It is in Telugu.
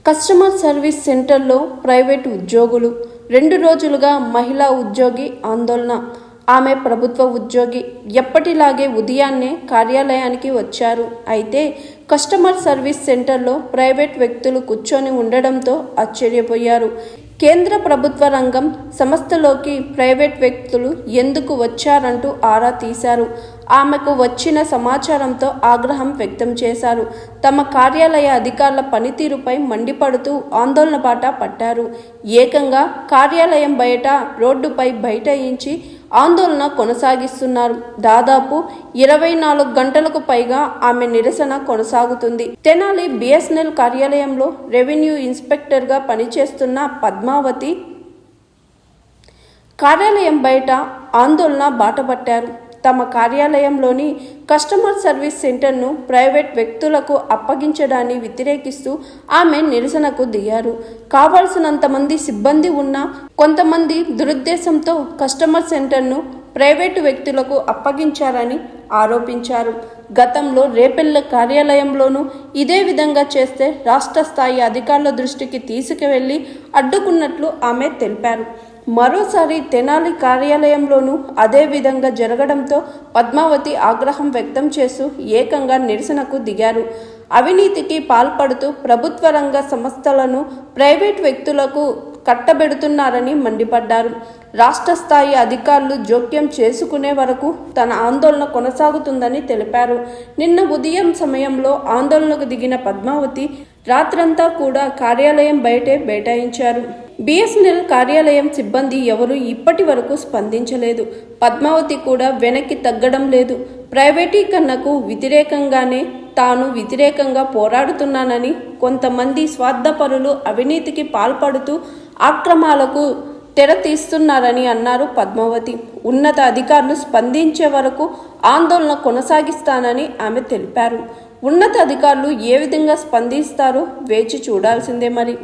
కస్టమర్ సర్వీస్ సెంటర్లో ప్రైవేటు ఉద్యోగులు 2 రోజులుగా మహిళా ఉద్యోగి ఆందోళన. ఆమె ప్రభుత్వ ఉద్యోగి. ఎప్పటిలాగే ఉదయాన్నే కార్యాలయానికి వచ్చారు. అయితే కస్టమర్ సర్వీస్ సెంటర్లో ప్రైవేట్ వ్యక్తులు కూర్చొని ఉండడంతో ఆశ్చర్యపోయారు. కేంద్ర ప్రభుత్వ రంగం సంస్థలోకి ప్రైవేట్ వ్యక్తులు ఎందుకు వచ్చారంటూ ఆరా తీశారు. ఆమెకు వచ్చిన సమాచారంతో ఆగ్రహం వ్యక్తం చేశారు. తమ కార్యాలయ అధికారుల పనితీరుపై మండిపడుతూ ఆందోళన బాట పట్టారు. ఏకంగా కార్యాలయం బయట రోడ్డుపై బైఠాయించి ఆందోళన కొనసాగిస్తున్నారు. దాదాపు 24 గంటలకు పైగా ఆమె నిరసన కొనసాగుతుంది. తెనాలి బిఎస్ఎన్ఎల్ కార్యాలయంలో రెవెన్యూ ఇన్స్పెక్టర్గా పనిచేస్తున్న పద్మావతి కార్యాలయం బయట ఆందోళన బాటపట్టారు. తమ కార్యాలయంలోని కస్టమర్ సర్వీస్ సెంటర్ను ప్రైవేట్ వ్యక్తులకు అప్పగించడాన్ని వ్యతిరేకిస్తూ ఆమె నిరసనకు దిగారు. కావాల్సినంత మంది సిబ్బంది ఉన్నా కొంతమంది దురుద్దేశంతో కస్టమర్ సెంటర్ను ప్రైవేటు వ్యక్తులకు అప్పగించారని ఆరోపించారు. గతంలో రేపెల్ల కార్యాలయంలోనూ ఇదే విధంగా చేస్తే రాష్ట్ర స్థాయి అధికారుల దృష్టికి తీసుకువెళ్లి అడ్డుకున్నట్లు ఆమె తెలిపారు. మరోసారి తెనాలి కార్యాలయంలోనూ అదే విధంగా జరగడంతో పద్మావతి ఆగ్రహం వ్యక్తం చేస్తూ ఏకంగా నిరసనకు దిగారు. అవినీతికి పాల్పడుతూ ప్రభుత్వ రంగ సంస్థలను ప్రైవేట్ వ్యక్తులకు కట్టబెడుతున్నారని మండిపడ్డారు. రాష్ట్ర స్థాయి అధికారులు జోక్యం చేసుకునే వరకు తన ఆందోళన కొనసాగుతుందని తెలిపారు. నిన్న ఉదయం సమయంలో ఆందోళనకు దిగిన పద్మావతి రాత్రంతా కూడా కార్యాలయం బయటే బైఠాయించారు. బిఎస్ఎన్ఎల్ కార్యాలయం సిబ్బంది ఎవరూ ఇప్పటి వరకు స్పందించలేదు. పద్మావతి కూడా వెనక్కి తగ్గడం లేదు. ప్రైవేటీకరణకు వ్యతిరేకంగానే తాను వ్యతిరేకంగా పోరాడుతున్నానని, కొంతమంది స్వార్థపరులు అవినీతికి పాల్పడుతూ అక్రమాలకు తెర తీస్తున్నారని అన్నారు పద్మావతి. ఉన్నత అధికారులు స్పందించే వరకు ఆందోళన కొనసాగిస్తానని ఆమె తెలిపారు. ఉన్నత అధికారులు ఏ విధంగా స్పందిస్తారో వేచి చూడాల్సిందే మరి.